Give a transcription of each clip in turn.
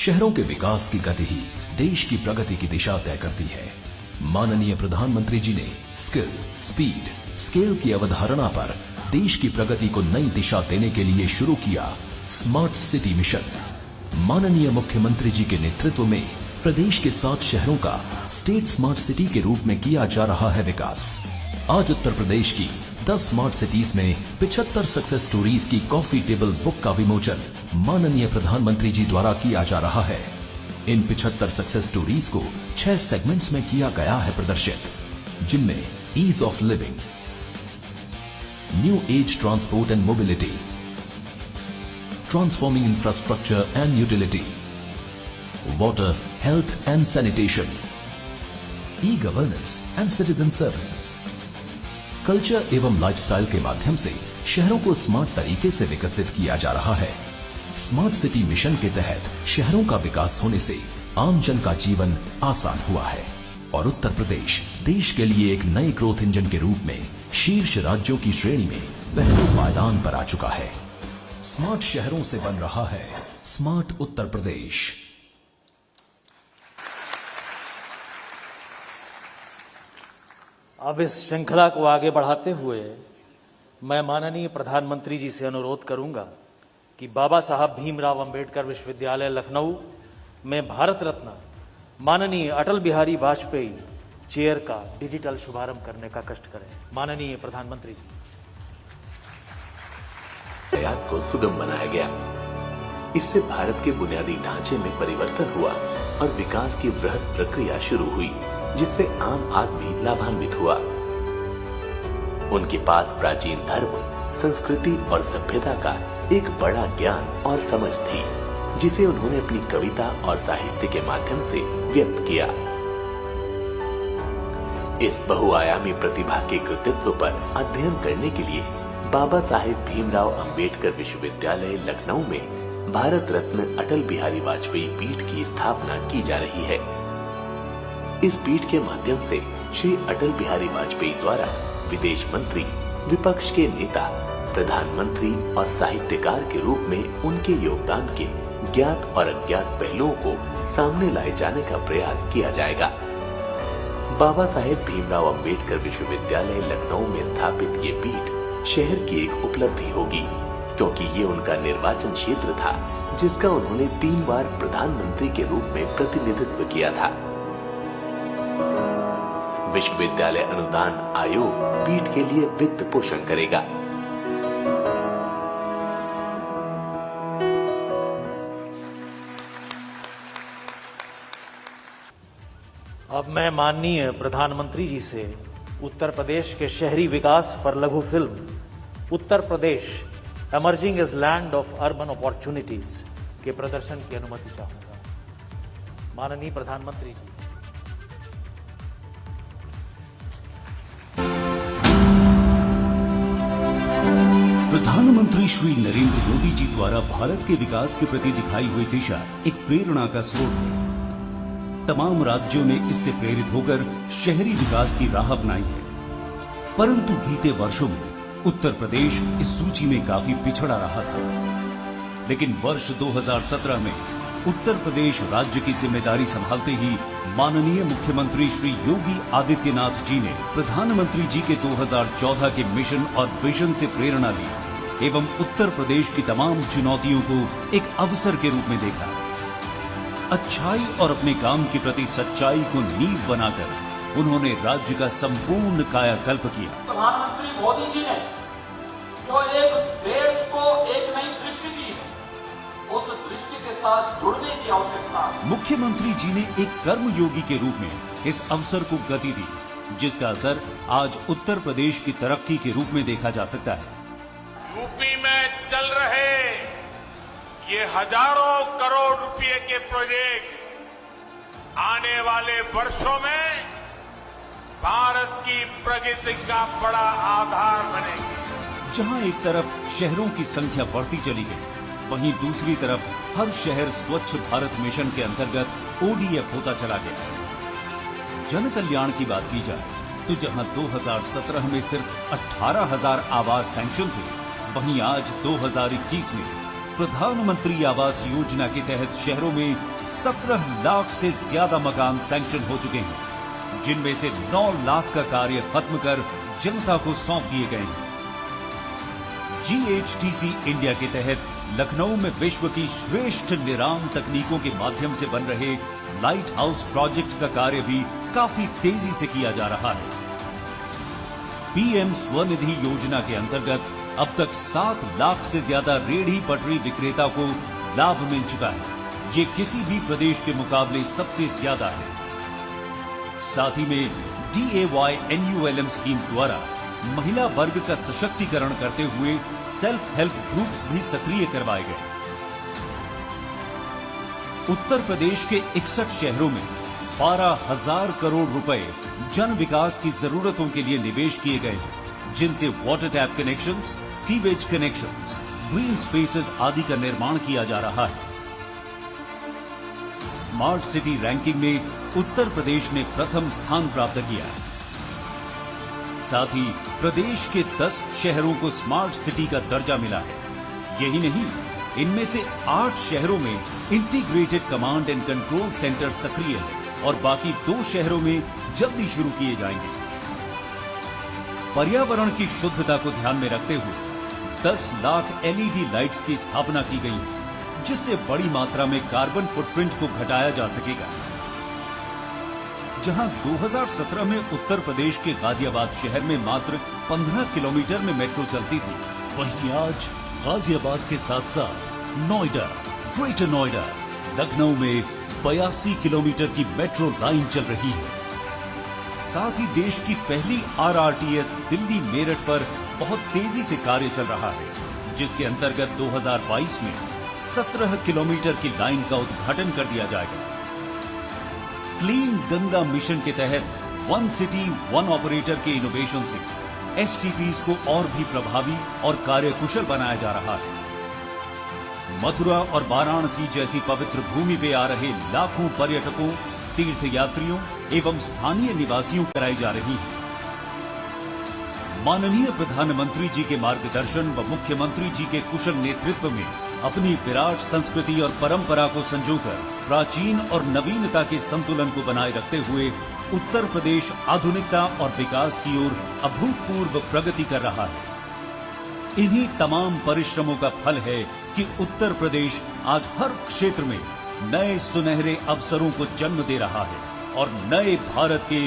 शहरों के विकास की गति ही देश की प्रगति की दिशा तय करती है। माननीय प्रधानमंत्री जी ने स्किल, स्पीड, स्केल की अवधारणा पर देश की प्रगति को नई दिशा देने के लिए शुरू किया स्मार्ट सिटी मिशन। माननीय मुख्यमंत्री जी के नेतृत्व में प्रदेश के 7 शहरों का स्टेट स्मार्ट सिटी के रूप में किया जा रहा है विकास। आज उत्तर प्रदेश की 10 स्मार्ट सिटीज में 75 सक्सेस स्टोरीज की कॉफी टेबल बुक का विमोचन माननीय प्रधानमंत्री जी द्वारा किया जा रहा है। इन 75 सक्सेस स्टोरीज को 6 सेगमेंट्स में किया गया है प्रदर्शित, जिनमें ease of living, new age transport and mobility, transforming infrastructure and utility, water, health and sanitation, e governance and citizen services. Culture एवं लाइफस्टाइल के माध्यम से शहरों को स्मार्ट तरीके से विकसित किया जा रहा है। स्मार्ट सिटी मिशन के तहत शहरों का विकास होने से आम जन का जीवन आसान हुआ है और उत्तर प्रदेश देश के लिए एक नए ग्रोथ इंजन के रूप में शीर्ष राज्यों की श्रेणी में पहले पायदान पर आ चुका है। स्मार्ट शहरों से बन रहा है स्मार्ट उत्तर प्रदेश। अब इस श्रृंखला को आगे बढ़ाते हुए मैं माननीय प्रधानमंत्री जी से अनुरोध करूंगा कि बाबा साहब भीमराव अंबेडकर विश्वविद्यालय लखनऊ में भारत रत्न माननीय अटल बिहारी वाजपेयी चेयर का डिजिटल शुभारंभ करने का कष्ट करें। माननीय प्रधानमंत्री जी। यातायात को सुगम बनाया गया। इससे भारत के बुनियादी ढांचे में परिवर्तन हुआ और विकास की वृहद प्रक्रिया शुरू हुई, जिससे आम आदमी लाभान्वित हुआ। उनके पास प्राचीन धर्म, संस्कृति और सभ्यता का एक बड़ा ज्ञान और समझ थी, जिसे उन्होंने अपनी कविता और साहित्य के माध्यम से व्यक्त किया। इस बहुआयामी प्रतिभा के कृतित्व पर अध्ययन करने के लिए बाबा साहेब भीमराव अंबेडकर विश्वविद्यालय लखनऊ में भारत रत्न अटल बिहारी वाजपेयी पीठ की स्थापना की जा रही है। इस पीठ के माध्यम से श्री अटल बिहारी वाजपेयी द्वारा विदेश मंत्री, विपक्ष के नेता, प्रधानमंत्री और साहित्यकार के रूप में उनके योगदान के ज्ञात और अज्ञात पहलुओं को सामने लाए जाने का प्रयास किया जाएगा। बाबा साहेब भीमराव अंबेडकर विश्वविद्यालय लखनऊ में स्थापित ये पीठ शहर की एक उपलब्धि होगी, क्योंकि ये उनका निर्वाचन क्षेत्र था, जिसका उन्होंने 3 बार प्रधानमंत्री के रूप में प्रतिनिधित्व किया था। विश्वविद्यालय अनुदान आयोग पीठ के लिए वित्त पोषण करेगा। अब मैं माननीय प्रधानमंत्री जी से उत्तर प्रदेश के शहरी विकास पर लघु film Uttar Pradesh emerging as land of urban opportunities के प्रदर्शन की अनुमति चाहूंगा। माननीय प्रधानमंत्री जी। प्रधानमंत्री श्री नरेंद्र मोदी जी द्वारा भारत के विकास के प्रति दिखाई हुई दिशा एक प्रेरणा का स्रोत है। तमाम राज्यों ने इससे प्रेरित होकर शहरी विकास की राह अपनाई है, परंतु बीते वर्षों में उत्तर प्रदेश इस सूची में काफी पिछड़ा रहा था। लेकिन वर्ष 2017 में उत्तर प्रदेश राज्य की जिम्मेदारी संभालते ही माननीय मुख्यमंत्री श्री योगी आदित्यनाथ जी ने प्रधानमंत्री जी के 2014 के मिशन और विजन से प्रेरणा ली एवं उत्तर प्रदेश की तमाम चुनौतियों को एक अवसर के रूप में देखा। अच्छाई और अपने काम के प्रति सच्चाई को नींव बनाकर उन्होंने राज्य का संपूर्ण कायाकल्प किया। प्रधानमंत्री मोदी जी ने जो एक देश को एक नई दृष्टि दी है, उस दृष्टि के साथ जुड़ने की आवश्यकता है। मुख्यमंत्री जी ने एक कर्मयोगी के रूप में इस अवसर को गति दी, जिसका असर आज उत्तर प्रदेश की तरक्की के रूप में देखा जा सकता है। यूपी में चल रहे ये हजारों करोड़ रुपए के प्रोजेक्ट आने वाले वर्षों में भारत की प्रगति का बड़ा आधार बनेंगे। जहां एक तरफ शहरों की संख्या बढ़ती चली गई, वहीं दूसरी तरफ हर शहर स्वच्छ भारत मिशन के अंतर्गत ओडीएफ होता चला गया। जन कल्याण की बात की जाए तो जहां 2017 में सिर्फ 18,000 आवास सैंक्शन थे, वहीं आज 2021 में प्रधानमंत्री आवास योजना के तहत शहरों में 17 लाख से ज्यादा मकान सैंक्शन हो चुके हैं, जिनमें से 9 लाख का कार्य खत्म कर जनता को सौंप दिए गए हैं। GHTC इंडिया के तहत लखनऊ में विश्व की श्रेष्ठ निराम तकनीकों के माध्यम से बन रहे लाइट हाउस प्रोजेक्ट का कार्य भी काफी तेजी से किया जा रहा है। PM स्वनिधि योजना के अंतर्गत अब तक 7 लाख से ज्यादा रेहड़ी पटरी विक्रेता को लाभ मिल चुका है। ये किसी भी प्रदेश के मुकाबले सबसे ज्यादा है। साथ ही में DAY NULM स्कीम द्वारा महिला वर्ग का सशक्तिकरण करते हुए सेल्फ हेल्प ग्रुप्स भी सक्रिय करवाए गए। उत्तर प्रदेश के 61 शहरों में 12,000 करोड़ रुपए जन विकास की जरूरतों के लिए निवेश किए गए हैं, जिनसे water tap connections, sewage connections, green spaces आदि का निर्माण किया जा रहा है। स्मार्ट सिटी रैंकिंग में उत्तर प्रदेश ने प्रथम स्थान प्राप्त किया है। साथ ही प्रदेश के 10 शहरों को स्मार्ट सिटी का दर्जा मिला है। यही नहीं, इनमें से 8 शहरों में integrated command and control centre सक्रिय है और बाकी 2 शहरों में जल्दी शुरू किए जाएंगे। पर्यावरण की शुद्धता को ध्यान में रखते हुए 10 लाख LED लाइट्स की स्थापना की गई है, जिससे बड़ी मात्रा में कार्बन फुटप्रिंट को घटाया जा सकेगा। जहां 2017 में उत्तर प्रदेश के गाजियाबाद शहर में मात्र 15 किलोमीटर में मेट्रो चलती थी, वहीं आज गाजियाबाद के साथ साथ नोएडा, ग्रेटर नोएडा, लखनऊ में 82 किलोमीटर की मेट्रो लाइन चल रही है। साथ ही देश की पहली RRTS दिल्ली मेरठ पर बहुत तेजी से कार्य चल रहा है, जिसके अंतर्गत 2022 में 17 किलोमीटर की लाइन का उद्घाटन कर दिया जाएगा। क्लीन गंगा मिशन के तहत वन सिटी वन ऑपरेटर के इनोवेशन से STPs को और भी प्रभावी और कार्यकुशल बनाया जा रहा है। मथुरा और वाराणसी जैसी पवित्र भूमि पे आ रहे लाखों पर्यटकों, तीर्थयात्रियों एवं स्थानीय निवासियों कराई जा रही है। माननीय प्रधानमंत्री जी के मार्गदर्शन व मुख्यमंत्री जी के कुशल नेतृत्व में अपनी विराट संस्कृति और परंपरा को संजोकर प्राचीन और नवीनता के संतुलन को बनाए रखते हुए उत्तर प्रदेश आधुनिकता और विकास की ओर अभूतपूर्व प्रगति कर रहा है। इन्हीं तमाम परिश्रमों का फल है कि उत्तर प्रदेश आज हर क्षेत्र में नए सुनहरे अवसरों को जन्म दे रहा है और नए भारत के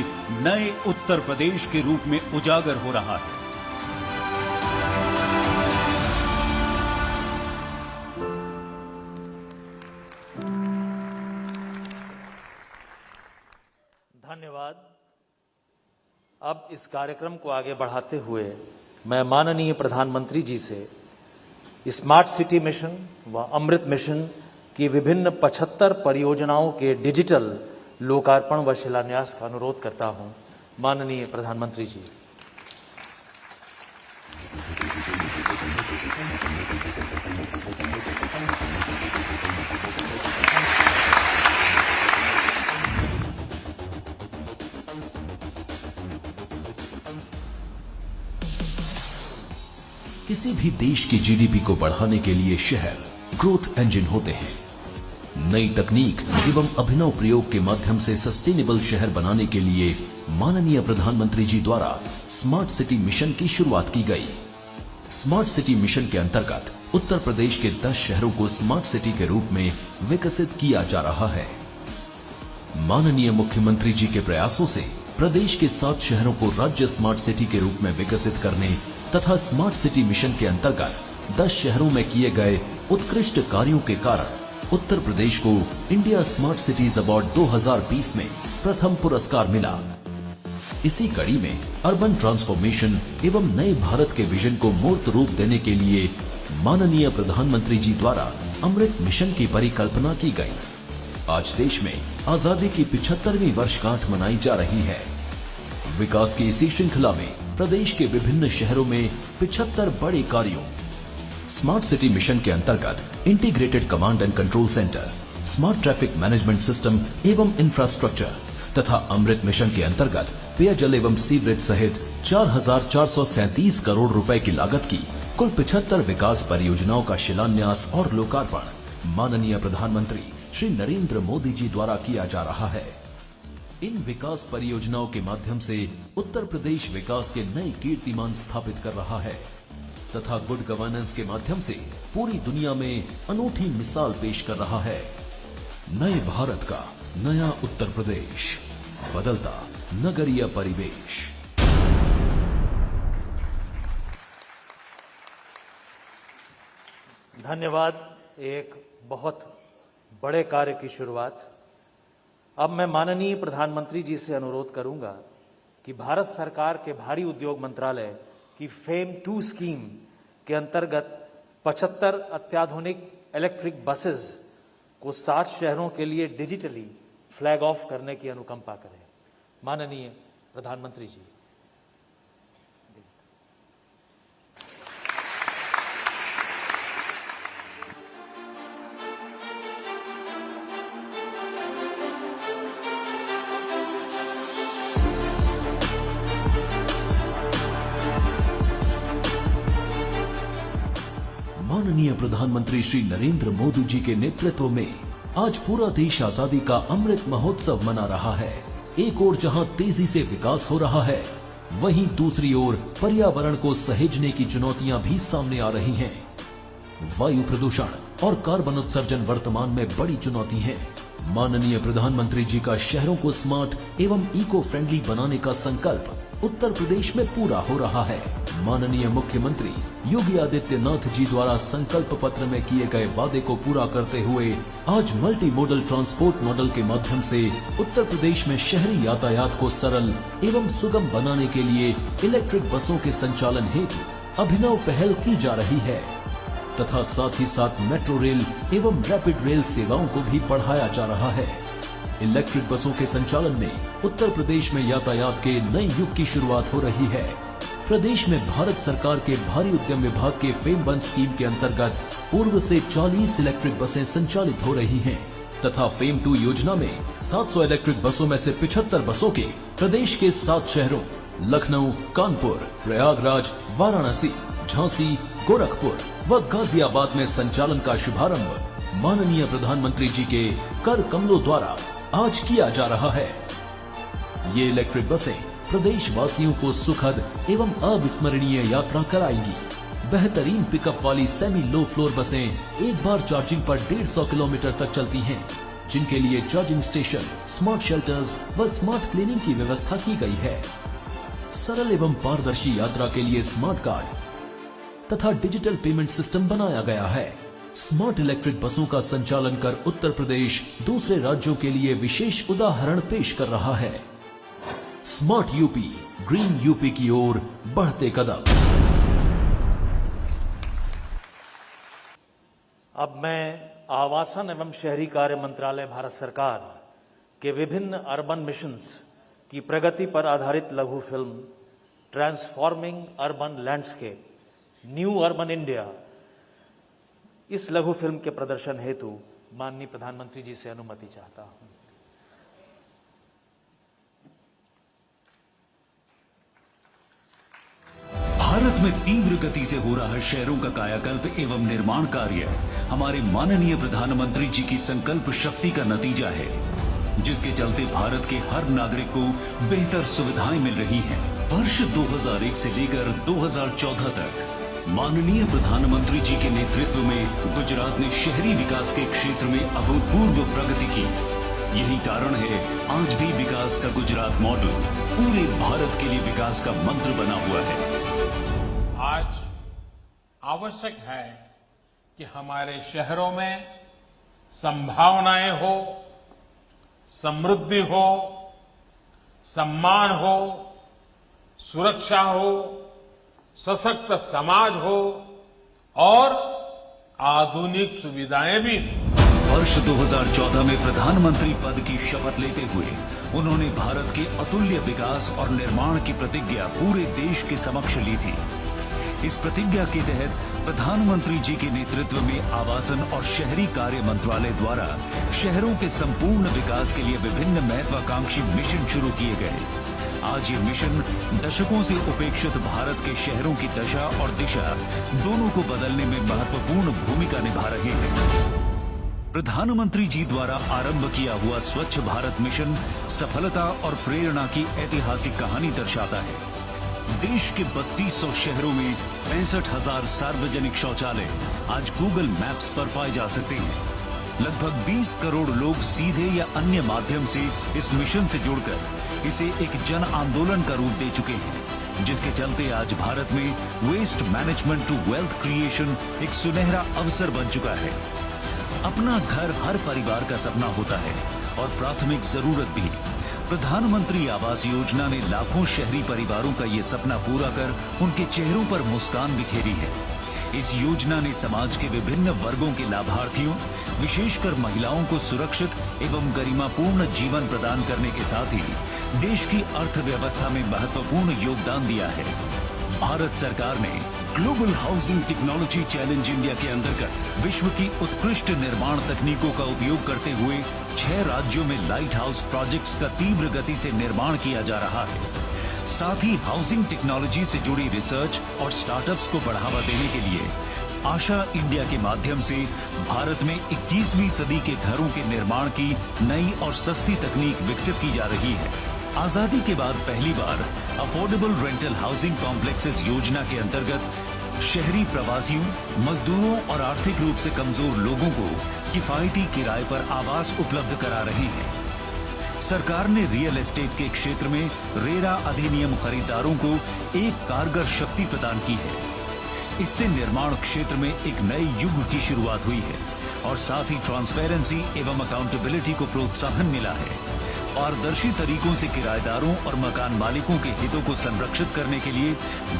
नए उत्तर प्रदेश के रूप में उजागर हो रहा है। धन्यवाद। अब इस कार्यक्रम को आगे बढ़ाते हुए मैं माननीय प्रधानमंत्री जी से स्मार्ट सिटी मिशन व अमृत मिशन की विभिन्न 75 परियोजनाओं के डिजिटल लोकार्पण व शिलान्यास का अनुरोध करता हूं। माननीय प्रधानमंत्री जी। किसी भी देश की GDP को बढ़ाने के लिए शहर ग्रोथ इंजन होते हैं। नई तकनीक एवं अभिनव प्रयोग के माध्यम से सस्टेनेबल शहर बनाने के लिए माननीय प्रधानमंत्री जी द्वारा स्मार्ट सिटी मिशन की शुरुआत की गई। स्मार्ट सिटी मिशन के अंतर्गत उत्तर प्रदेश के 10 शहरों को स्मार्ट सिटी के रूप में विकसित किया जा रहा है। माननीय मुख्यमंत्री जी के प्रयासों से प्रदेश के 7 शहरों को राज्य स्मार्ट सिटी के रूप में विकसित करने तथा स्मार्ट सिटी मिशन के अंतर्गत 10 शहरों में किए गए उत्कृष्ट कार्यों के कारण उत्तर प्रदेश को इंडिया स्मार्ट सिटीज अवार्ड 2020 में प्रथम पुरस्कार मिला। इसी कड़ी में अर्बन ट्रांसफॉर्मेशन एवं नए भारत के विजन को मूर्त रूप देने के लिए माननीय प्रधानमंत्री जी द्वारा अमृत मिशन की परिकल्पना की गई। आज देश में आजादी की 75वीं वर्षगांठ मनाई जा रही है। विकास की इसी श्रृंखला में प्रदेश के विभिन्न शहरों में 75 बड़े कार्यों, स्मार्ट सिटी मिशन के अंतर्गत integrated command and control centre, smart traffic management system एवं इंफ्रास्ट्रक्चर तथा अमृत मिशन के अंतर्गत पेयजल एवं सीवरेज सहित 4,437 करोड़ रुपए की लागत की कुल 75 विकास परियोजनाओं का शिलान्यास और लोकार्पण माननीय प्रधानमंत्री श्री नरेंद्र मोदी जी द्वारा किया जा रहा है। इन विकास परियोजनाओं के माध्यम से उत्तर प्रदेश विकास के नए कीर्तिमान स्थापित कर रहा है तथा गुड गवर्नेंस के माध्यम से पूरी दुनिया में अनूठी मिसाल पेश कर रहा है। नए भारत का नया उत्तर प्रदेश, बदलता नगरीय परिवेश। धन्यवाद। एक बहुत बड़े कार्य की शुरुआत। अब मैं माननीय प्रधानमंत्री जी से अनुरोध करूंगा कि भारत सरकार के भारी उद्योग मंत्रालय की फेम 2 स्कीम के अंतर्गत 75 अत्याधुनिक इलेक्ट्रिक बसेस को 7 शहरों के लिए डिजिटली फ्लैग ऑफ करने की अनुकंपा करें। माननीय प्रधानमंत्री जी। माननीय प्रधानमंत्री श्री नरेंद्र मोदी जी के नेतृत्व में आज पूरा देश आजादी का अमृत महोत्सव मना रहा है। एक ओर जहां तेजी से विकास हो रहा है, वहीं दूसरी ओर पर्यावरण को सहेजने की चुनौतियां भी सामने आ रही हैं। वायु प्रदूषण और कार्बन उत्सर्जन वर्तमान में बड़ी चुनौती है। माननीय प्रधानमंत्री जी का शहरों को स्मार्ट एवं इको फ्रेंडली बनाने का संकल्प उत्तर प्रदेश में पूरा हो रहा है। माननीय मुख्यमंत्री योगी आदित्यनाथ जी द्वारा संकल्प पत्र में किए गए वादे को पूरा करते हुए आज मल्टी मॉडल ट्रांसपोर्ट मॉडल के माध्यम से उत्तर प्रदेश में शहरी यातायात को सरल एवं सुगम बनाने के लिए इलेक्ट्रिक बसों के संचालन हेतु अभिनव पहल की जा रही है तथा साथ ही साथ मेट्रो रेल एवं रैपिड रेल सेवाओं को भी बढ़ाया जा रहा है। इलेक्ट्रिक बसों के संचालन में उत्तर प्रदेश में यातायात के नए युग की शुरुआत हो रही है। प्रदेश में भारत सरकार के भारी उद्यम विभाग के फेम 1 स्कीम के अंतर्गत पूर्व से 40 इलेक्ट्रिक बसें संचालित हो रही हैं तथा फेम 2 योजना में 700 इलेक्ट्रिक बसों में से 75 बसों के प्रदेश के 7 शहरों लखनऊ, कानपुर, प्रयागराज, वाराणसी, झांसी, गोरखपुर व गाजियाबाद में संचालन का शुभारंभ माननीय प्रधानमंत्री जी के कर कमलों द्वारा आज किया जा रहा है। ये इलेक्ट्रिक बसें प्रदेश वासियों को सुखद एवं अविस्मरणीय यात्रा कराएंगी। बेहतरीन पिकअप वाली सेमी लो फ्लोर बसें एक बार चार्जिंग पर 150 किलोमीटर तक चलती हैं, जिनके लिए चार्जिंग स्टेशन, स्मार्ट शेल्टर्स व स्मार्ट क्लीनिंग की व्यवस्था की गई है। सरल एवं पारदर्शी यात्रा के लिए स्मार्ट कार्ड तथा डिजिटल पेमेंट सिस्टम बनाया गया है। स्मार्ट इलेक्ट्रिक बसों का संचालन कर उत्तर प्रदेश दूसरे राज्यों के लिए विशेष उदाहरण पेश कर रहा है। स्मार्ट यूपी, ग्रीन यूपी की ओर बढ़ते कदम। अब मैं आवासन एवं शहरी कार्य मंत्रालय भारत सरकार के विभिन्न अर्बन मिशंस की प्रगति पर आधारित लघु film transforming urban landscape, new urban India, इस लघु फिल्म के प्रदर्शन हेतु माननीय प्रधानमंत्री जी से अनुमति चाहता हूं। भारत में तीव्र गति से हो रहा शहरों का कायाकल्प एवं निर्माण कार्य हमारे माननीय प्रधानमंत्री जी की संकल्प शक्ति का नतीजा है, जिसके चलते भारत के हर नागरिक को बेहतर सुविधाएं मिल रही हैं। वर्ष 2001 से लेकर 2014 तक माननीय प्रधानमंत्री जी के नेतृत्व में गुजरात ने शहरी विकास के क्षेत्र में अभूतपूर्व प्रगति की। यही कारण है आज भी विकास का गुजरात मॉडल पूरे भारत के लिए विकास का मंत्र बना हुआ है। आज आवश्यक है कि हमारे शहरों में संभावनाएं हो, समृद्धि हो, सम्मान हो, सुरक्षा हो, सशक्त समाज हो और आधुनिक सुविधाएं भी हो। वर्ष 2014 में प्रधानमंत्री पद की शपथ लेते हुए उन्होंने भारत के अतुल्य विकास और निर्माण की प्रतिज्ञा पूरे देश के समक्ष ली थी। इस प्रतिज्ञा के तहत प्रधानमंत्री जी के नेतृत्व में आवासन और शहरी कार्य मंत्रालय द्वारा शहरों के संपूर्ण विकास के लिए विभिन्न महत्वाकांक्षी मिशन शुरू किए गए। आज ये मिशन दशकों से उपेक्षित भारत के शहरों की दशा और दिशा दोनों को बदलने में महत्वपूर्ण भूमिका निभा रहे हैं। प्रधानमंत्री जी द्वारा आरंभ किया हुआ स्वच्छ भारत मिशन सफलता और प्रेरणा की ऐतिहासिक कहानी दर्शाता है। देश के 3200 शहरों में 65,000 सार्वजनिक शौचालय आज गूगल मैप्स पर पाए जा सकते हैं। लगभग 20 करोड़ लोग सीधे या अन्य माध्यम से इस मिशन से जुड़कर इसे एक जन आंदोलन का रूप दे चुके हैं, जिसके चलते आज भारत में waste management to wealth creation एक सुनहरा अवसर बन चुका है। अपना घर हर परिवार का सपना होता है और प्राथमिक जरूरत भी। प्रधानमंत्री आवास योजना ने लाखों शहरी परिवारों का ये सपना पूरा कर उनके चेहरों पर मुस्कान बिखेरी है। इस योजना ने समाज के विभिन्न वर्गों के लाभार्थियों, विशेषकर महिलाओं को सुरक्षित एवं गरिमापूर्ण जीवन प्रदान करने के साथ ही देश की अर्थव्यवस्था में महत्वपूर्ण योगदान दिया है। भारत सरकार ने global housing technology challenge India के अंतर्गत विश्व की उत्कृष्ट निर्माण तकनीकों का उपयोग करते हुए 6 राज्यों में लाइट हाउस प्रोजेक्ट्स का तीव्र गति से निर्माण किया जा रहा है। साथ ही हाउसिंग टेक्नोलॉजी से जुड़ी रिसर्च और स्टार्टअप्स को बढ़ावा देने के लिए आशा इंडिया के माध्यम से भारत में 21वीं सदी के घरों के निर्माण की नई और सस्ती तकनीक विकसित की जा रही है। आजादी के बाद पहली बार अफोर्डेबल रेंटल हाउसिंग कॉम्प्लेक्सेस योजना के अंतर्गत शहरी प्रवासियों, मजदूरों और आर्थिक रूप से कमजोर लोगों को किफायती किराए पर आवास उपलब्ध करा रहे हैं। सरकार ने रियल एस्टेट के क्षेत्र में रेरा अधिनियम खरीदारों को एक कारगर शक्ति प्रदान की है। इससे निर्माण क्षेत्र में एक नए युग की शुरुआत हुई है और साथ ही ट्रांसपेरेंसी एवं अकाउंटेबिलिटी को प्रोत्साहन मिला है। पारदर्शी तरीकों से किराएदारों और मकान मालिकों के हितों को संरक्षित करने के लिए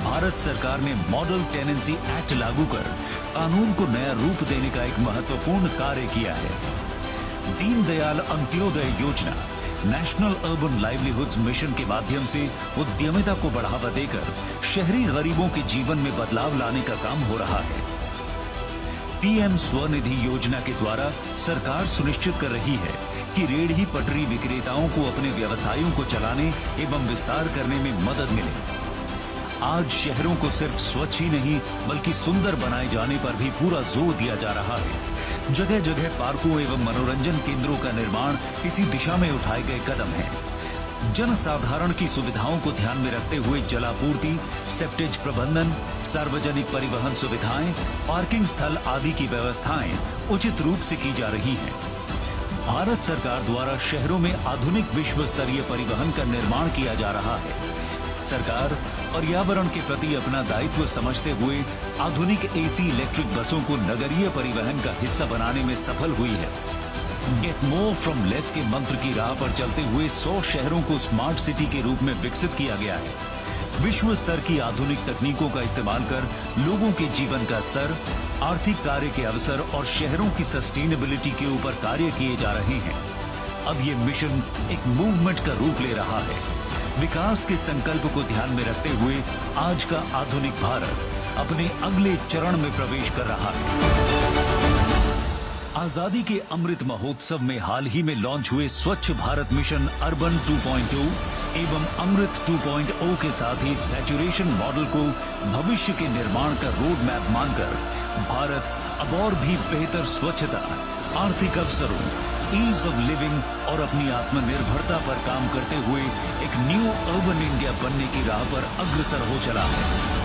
भारत सरकार ने मॉडल टेनेंसी एक्ट लागू कर कानून को नया रूप देने का एक महत्वपूर्ण कार्य किया है। दीनदयाल अंत्योदय योजना नेशनल अर्बन लाइवलीहुड्स मिशन के माध्यम से उद्यमिता को बढ़ावा देकर शहरी गरीबों के जीवन में बदलाव लाने का काम हो रहा है। पीएम स्वनिधि योजना के द्वारा सरकार सुनिश्चित कर रही है कि रेहड़ी पटरी विक्रेताओं को अपने व्यवसायों को चलाने एवं विस्तार करने में मदद मिले। आज शहरों को सिर्फ स्वच्छ ही नहीं बल्कि सुंदर बनाए जाने पर भी पूरा जोर दिया जा रहा है। जगह जगह पार्कों एवं मनोरंजन केंद्रों का निर्माण इसी दिशा में उठाए गए कदम है। जन साधारण की सुविधाओं को ध्यान में रखते हुए जलापूर्ति, सेप्टेज प्रबंधन, सार्वजनिक परिवहन सुविधाएं, पार्किंग स्थल आदि की व्यवस्थाएं उचित रूप से की जा रही हैं। भारत सरकार द्वारा शहरों में आधुनिक विश्व स्तरीय परिवहन का निर्माण किया जा रहा है। सरकार पर्यावरण के प्रति अपना दायित्व समझते हुए आधुनिक एसी इलेक्ट्रिक बसों को नगरीय परिवहन का हिस्सा बनाने में सफल हुई है। गेट मोर फ्रॉम लेस के मंत्र की राह पर चलते हुए 100 शहरों को स्मार्ट सिटी के रूप में विकसित किया गया है। विश्व स्तर की आधुनिक तकनीकों का इस्तेमाल कर लोगों के जीवन का स्तर, आर्थिक कार्य के अवसर और शहरों की सस्टेनेबिलिटी के ऊपर कार्य किए जा रहे हैं। अब ये मिशन एक मूवमेंट का रूप ले रहा है। विकास के संकल्प को ध्यान में रखते हुए आज का आधुनिक भारत अपने अगले चरण में प्रवेश कर रहा है। आजादी के अमृत महोत्सव में हाल ही में लॉन्च हुए स्वच्छ भारत मिशन अर्बन 2.0 एवं अमृत 2.0 के साथ ही सैचुरेशन मॉडल को भविष्य के निर्माण का रोड मैप मानकर भारत अब और भी बेहतर स्वच्छता, आर्थिक अवसरों, ईज ऑफ लिविंग और अपनी आत्मनिर्भरता पर काम करते हुए एक न्यू अर्बन इंडिया बनने की राह पर अग्रसर हो चला है।